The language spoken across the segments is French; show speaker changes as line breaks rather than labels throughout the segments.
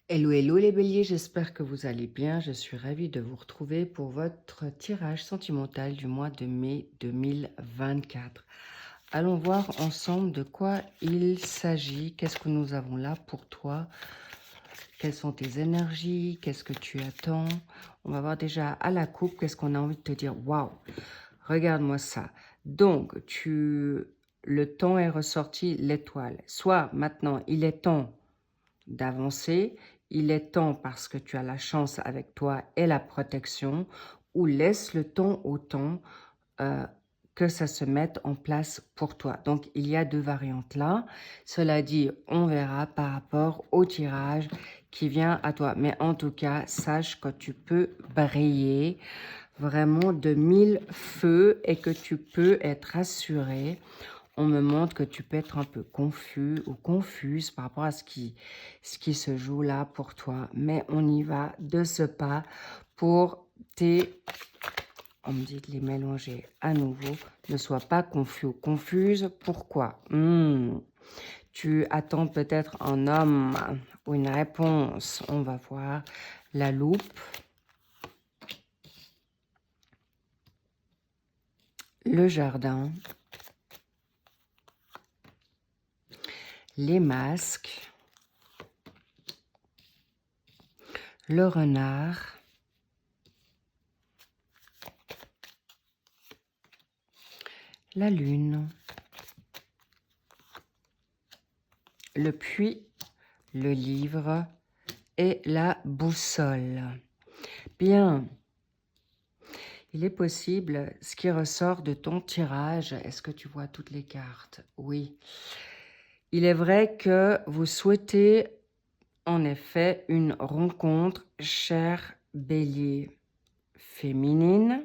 Hello, hello les béliers, j'espère que vous allez bien. Je suis ravie de vous retrouver pour votre tirage sentimental du mois de mai 2024. Allons voir ensemble de quoi il s'agit. Qu'est-ce que nous avons là pour toi? Quelles sont tes énergies? Qu'est-ce que tu attends? On va voir déjà à la coupe, qu'est-ce qu'on a envie de te dire. Waouh, regarde-moi ça. Donc, le temps est ressorti, l'étoile. Soit maintenant, il est temps d'avancer, il est temps parce que tu as la chance avec toi et la protection, ou laisse le temps au temps que ça se mette en place pour toi. Donc, il y a deux variantes là. Cela dit, on verra par rapport au tirage qui vient à toi. Mais en tout cas, sache que tu peux briller vraiment de mille feux et que tu peux être assuré. On me montre que tu peux être un peu confus ou confuse par rapport à ce qui se joue là pour toi. Mais on y va de ce pas pour tes... On me dit de les mélanger à nouveau. Ne sois pas confus ou confuse. Pourquoi? Tu attends peut-être un homme ou une réponse. On va voir la loupe. Le jardin. Les masques. Le renard. La lune. Le puits, le livre et la boussole. Bien, il est possible, ce qui ressort de ton tirage, est-ce que tu vois toutes les cartes? Oui. Il est vrai que vous souhaitez en effet une rencontre, cher bélier, féminine.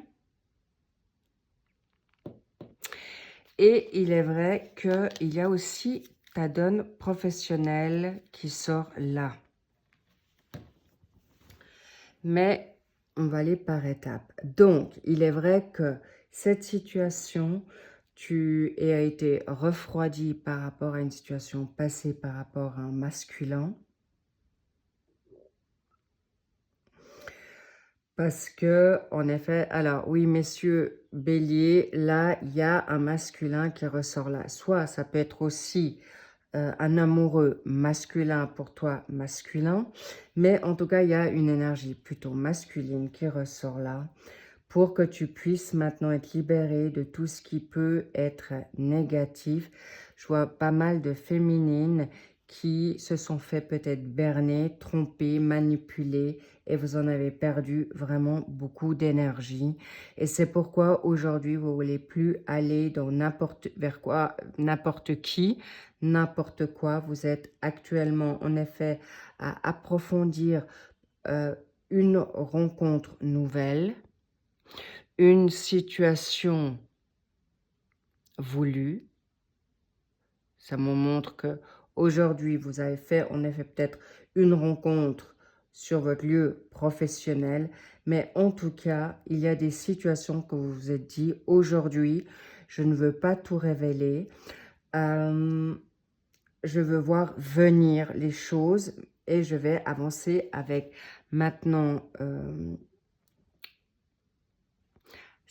Et il est vrai qu'il y a aussi ta donne professionnelle qui sort là. Mais on va aller par étapes. Donc, il est vrai que cette situation, tu as été refroidi par rapport à une situation passée par rapport à un masculin. Parce que, en effet, alors oui, messieurs bélier, là, il y a un masculin qui ressort là. Soit ça peut être aussi un amoureux masculin pour toi, masculin. Mais en tout cas, il y a une énergie plutôt masculine qui ressort là pour que tu puisses maintenant être libéré de tout ce qui peut être négatif. Je vois pas mal de féminines qui se sont fait peut-être berner, tromper, manipuler et vous en avez perdu vraiment beaucoup d'énergie. Et c'est pourquoi aujourd'hui, vous ne voulez plus aller dans n'importe qui, n'importe quoi. Vous êtes actuellement en effet à approfondir une rencontre nouvelle, une situation voulue. Ça me montre que aujourd'hui vous avez fait en effet peut-être une rencontre sur votre lieu professionnel, mais en tout cas, il y a des situations que vous vous êtes dit aujourd'hui, je ne veux pas tout révéler. Je veux voir venir les choses et je vais avancer avec maintenant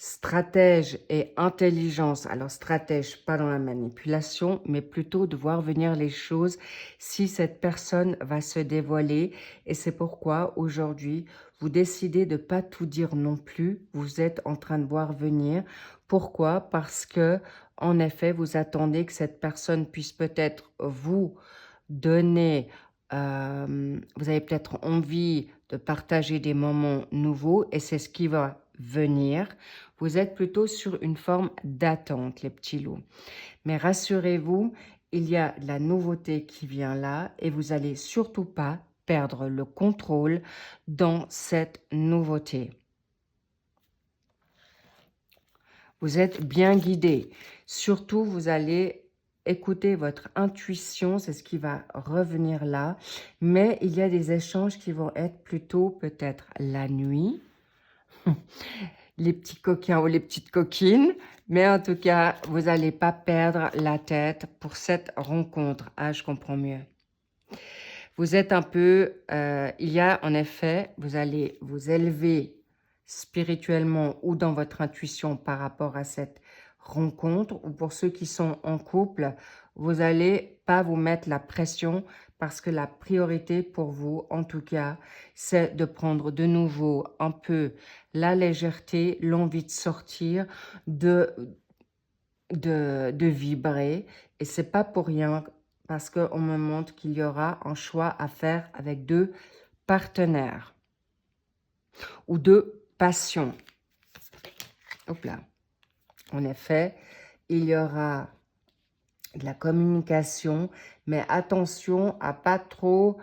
stratège et intelligence. Alors stratège, pas dans la manipulation, mais plutôt de voir venir les choses si cette personne va se dévoiler. Et c'est pourquoi aujourd'hui, vous décidez de ne pas tout dire non plus. Vous êtes en train de voir venir. Pourquoi? Parce que, en effet, vous attendez que cette personne puisse peut-être vous donner, vous avez peut-être envie de partager des moments nouveaux et c'est ce qui va venir. Vous êtes plutôt sur une forme d'attente, les petits loups. Mais rassurez-vous, il y a de la nouveauté qui vient là et vous allez surtout pas perdre le contrôle dans cette nouveauté. Vous êtes bien guidé. Surtout, vous allez écouter votre intuition, c'est ce qui va revenir là. Mais il y a des échanges qui vont être plutôt peut-être la nuit. Les petits coquins ou les petites coquines. Mais en tout cas, vous n'allez pas perdre la tête pour cette rencontre. Ah, je comprends mieux. Vous êtes un peu, il y a en effet, vous allez vous élever spirituellement ou dans votre intuition par rapport à cette rencontre, ou pour ceux qui sont en couple, vous n'allez pas vous mettre la pression parce que la priorité pour vous, en tout cas, c'est de prendre de nouveau un peu la légèreté, l'envie de sortir, de vibrer. Et c'est pas pour rien parce qu'on me montre qu'il y aura un choix à faire avec deux partenaires ou deux passions. Hop là. En effet, il y aura de la communication, mais attention à pas trop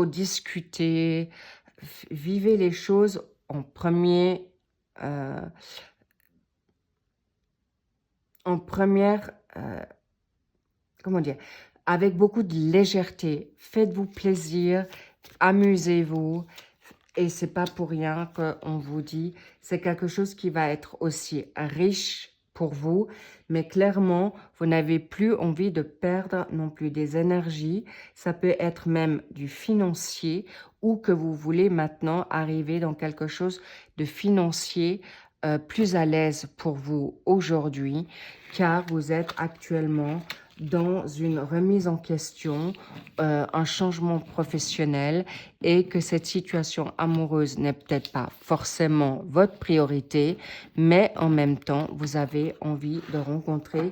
discuter. Vivez les choses en premier, en première, comment dire, avec beaucoup de légèreté. Faites-vous plaisir, amusez-vous. Et c'est pas pour rien qu'on vous dit, c'est quelque chose qui va être aussi riche pour vous, mais clairement, vous n'avez plus envie de perdre non plus des énergies. Ça peut être même du financier ou que vous voulez maintenant arriver dans quelque chose de financier plus à l'aise pour vous aujourd'hui, car vous êtes actuellement dans une remise en question, un changement professionnel, et que cette situation amoureuse n'est peut-être pas forcément votre priorité, mais en même temps, vous avez envie de rencontrer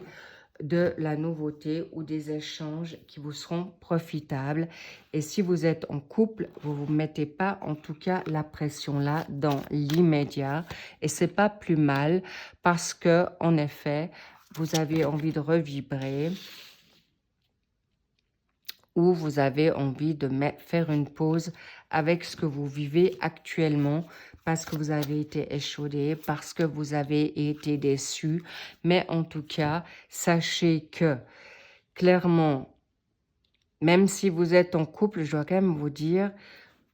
de la nouveauté ou des échanges qui vous seront profitables. Et si vous êtes en couple, vous ne vous mettez pas en tout cas la pression là dans l'immédiat. Et c'est pas plus mal parce que en effet, vous avez envie de revibrer ou vous avez envie de faire une pause avec ce que vous vivez actuellement parce que vous avez été échaudé, parce que vous avez été déçu. Mais en tout cas, sachez que clairement, même si vous êtes en couple, je dois quand même vous dire,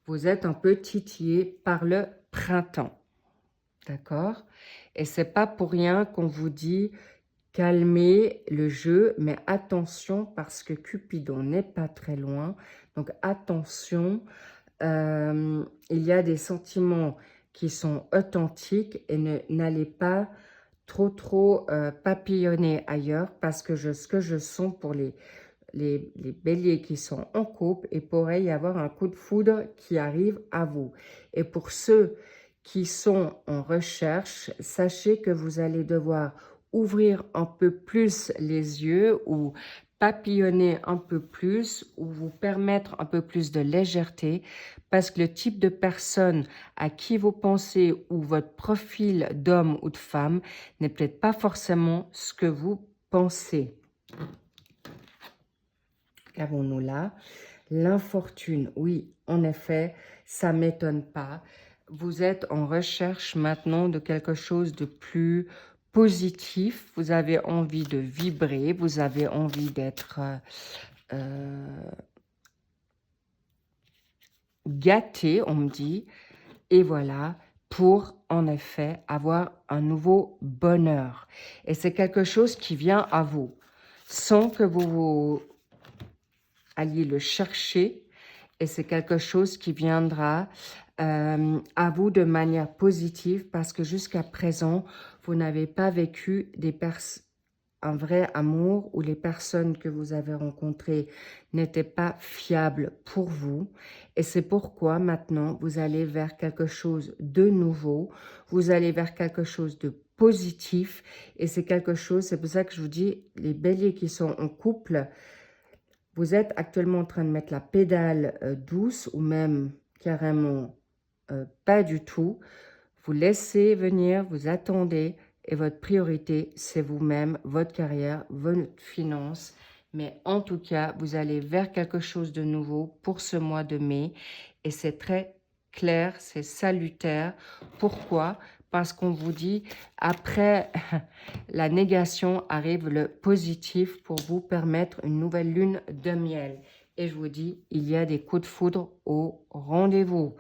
vous êtes un peu titillé par le printemps. D'accord? Et c'est pas pour rien qu'on vous dit calmez le jeu, mais attention parce que Cupidon n'est pas très loin. Donc attention, il y a des sentiments qui sont authentiques et n'allez pas trop papillonner ailleurs parce que ce que je sens pour les béliers qui sont en couple, il pourrait y avoir un coup de foudre qui arrive à vous. Et pour ceux qui sont en recherche, sachez que vous allez devoir ouvrir un peu plus les yeux ou papillonner un peu plus ou vous permettre un peu plus de légèreté parce que le type de personne à qui vous pensez ou votre profil d'homme ou de femme n'est peut-être pas forcément ce que vous pensez. Qu'avons-nous là? L'infortune, oui, en effet, ça ne m'étonne pas. Vous êtes en recherche maintenant de quelque chose de plus positif. Vous avez envie de vibrer, vous avez envie d'être gâté, on me dit. Et voilà, pour en effet avoir un nouveau bonheur. Et c'est quelque chose qui vient à vous, sans que vous alliez le chercher. Et c'est quelque chose qui viendra à vous de manière positive parce que jusqu'à présent, vous n'avez pas vécu un vrai amour où les personnes que vous avez rencontrées n'étaient pas fiables pour vous. Et c'est pourquoi maintenant, vous allez vers quelque chose de nouveau. Vous allez vers quelque chose de positif. Et c'est quelque chose, c'est pour ça que je vous dis, les béliers qui sont en couple, vous êtes actuellement en train de mettre la pédale douce ou même carrément pas du tout. Vous laissez venir, vous attendez et votre priorité, c'est vous-même, votre carrière, votre finance. Mais en tout cas, vous allez vers quelque chose de nouveau pour ce mois de mai et c'est très clair, c'est salutaire. Pourquoi? Parce qu'on vous dit, après la négation arrive le positif pour vous permettre une nouvelle lune de miel. Et je vous dis, il y a des coups de foudre au rendez-vous.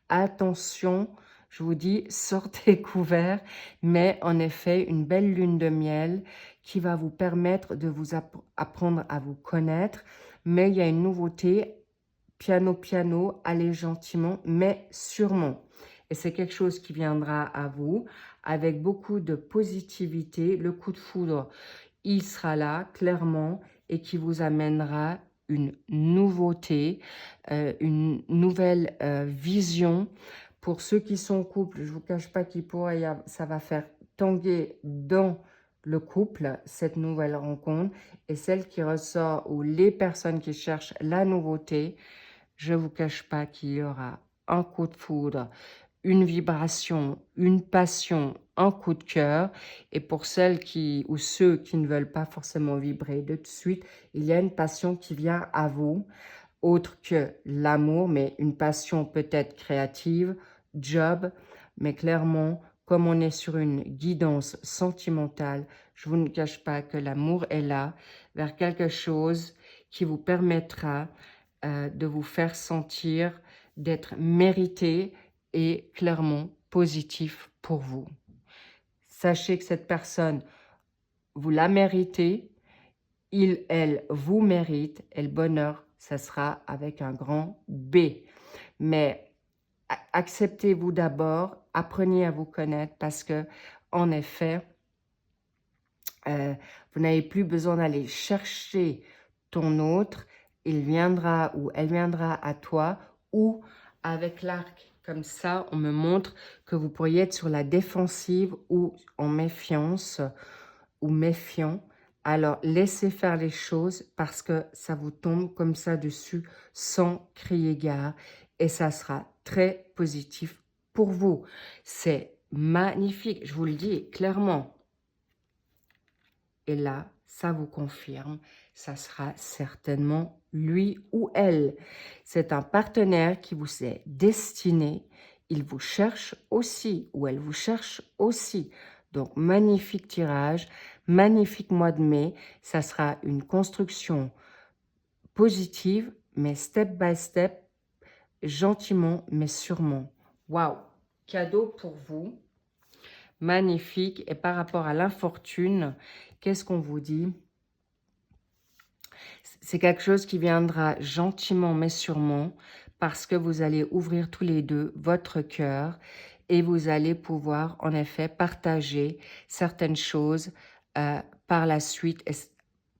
Attention, je vous dis, sortez couverts, mais en effet, une belle lune de miel qui va vous permettre de vous apprendre à vous connaître, mais il y a une nouveauté, piano, piano, allez gentiment, mais sûrement. Et c'est quelque chose qui viendra à vous avec beaucoup de positivité. Le coup de foudre, il sera là, clairement, et qui vous amènera une nouveauté, une nouvelle vision. Pour ceux qui sont en couple, je ne vous cache pas qu'il pourrait y avoir, ça va faire tanguer dans le couple, cette nouvelle rencontre. Et celle qui ressort, ou les personnes qui cherchent la nouveauté, je ne vous cache pas qu'il y aura un coup de foudre, une vibration, une passion, un coup de cœur. Et pour celles qui ou ceux qui ne veulent pas forcément vibrer de suite, il y a une passion qui vient à vous, autre que l'amour, mais une passion peut-être créative, job, mais clairement, comme on est sur une guidance sentimentale, je vous ne cache pas que l'amour est là, vers quelque chose qui vous permettra de vous faire sentir d'être mérité et clairement positif pour vous. Sachez que cette personne, vous la méritez, il, elle, vous mérite, et le bonheur, ça sera avec un grand B. Mais acceptez-vous d'abord, apprenez à vous connaître parce que, en effet, vous n'avez plus besoin d'aller chercher ton autre, il viendra ou elle viendra à toi, ou avec l'arc comme ça, on me montre que vous pourriez être sur la défensive ou en méfiance ou méfiant. Alors, laissez faire les choses parce que ça vous tombe comme ça dessus sans crier gare et ça sera très positif pour vous. C'est magnifique, je vous le dis clairement. Et là, ça vous confirme, ça sera certainement lui ou elle. C'est un partenaire qui vous est destiné. Il vous cherche aussi ou elle vous cherche aussi. Donc, magnifique tirage, magnifique mois de mai. Ça sera une construction positive, mais step by step, gentiment, mais sûrement. Waouh! Cadeau pour vous. Magnifique. Et par rapport à l'infortune, qu'est-ce qu'on vous dit? C'est quelque chose qui viendra gentiment mais sûrement parce que vous allez ouvrir tous les deux votre cœur et vous allez pouvoir en effet partager certaines choses par la suite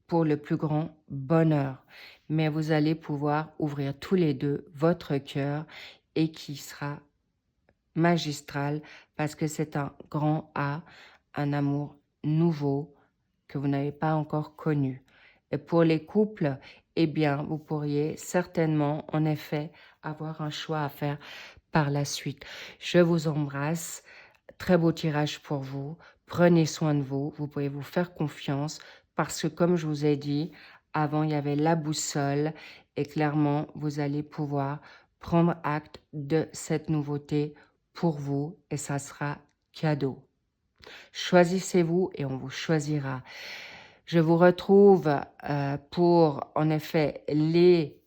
pour le plus grand bonheur. Mais vous allez pouvoir ouvrir tous les deux votre cœur et qui sera magistral parce que c'est un grand A, un amour nouveau que vous n'avez pas encore connu. Et pour les couples, eh bien, vous pourriez certainement, en effet, avoir un choix à faire par la suite. Je vous embrasse. Très beau tirage pour vous. Prenez soin de vous. Vous pouvez vous faire confiance parce que, comme je vous ai dit, avant, il y avait la boussole et clairement, vous allez pouvoir prendre acte de cette nouveauté pour vous et ça sera cadeau. Choisissez-vous et on vous choisira. Je vous retrouve pour, en effet, les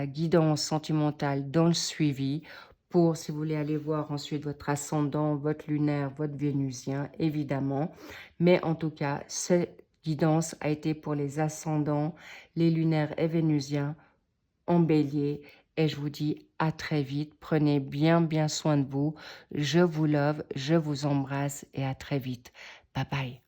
guidances sentimentales dans le suivi. Pour, si vous voulez aller voir ensuite votre ascendant, votre lunaire, votre vénusien, évidemment. Mais en tout cas, cette guidance a été pour les ascendants, les lunaires et vénusiens en bélier. Et je vous dis à très vite. Prenez bien soin de vous. Je vous love, je vous embrasse et à très vite. Bye bye.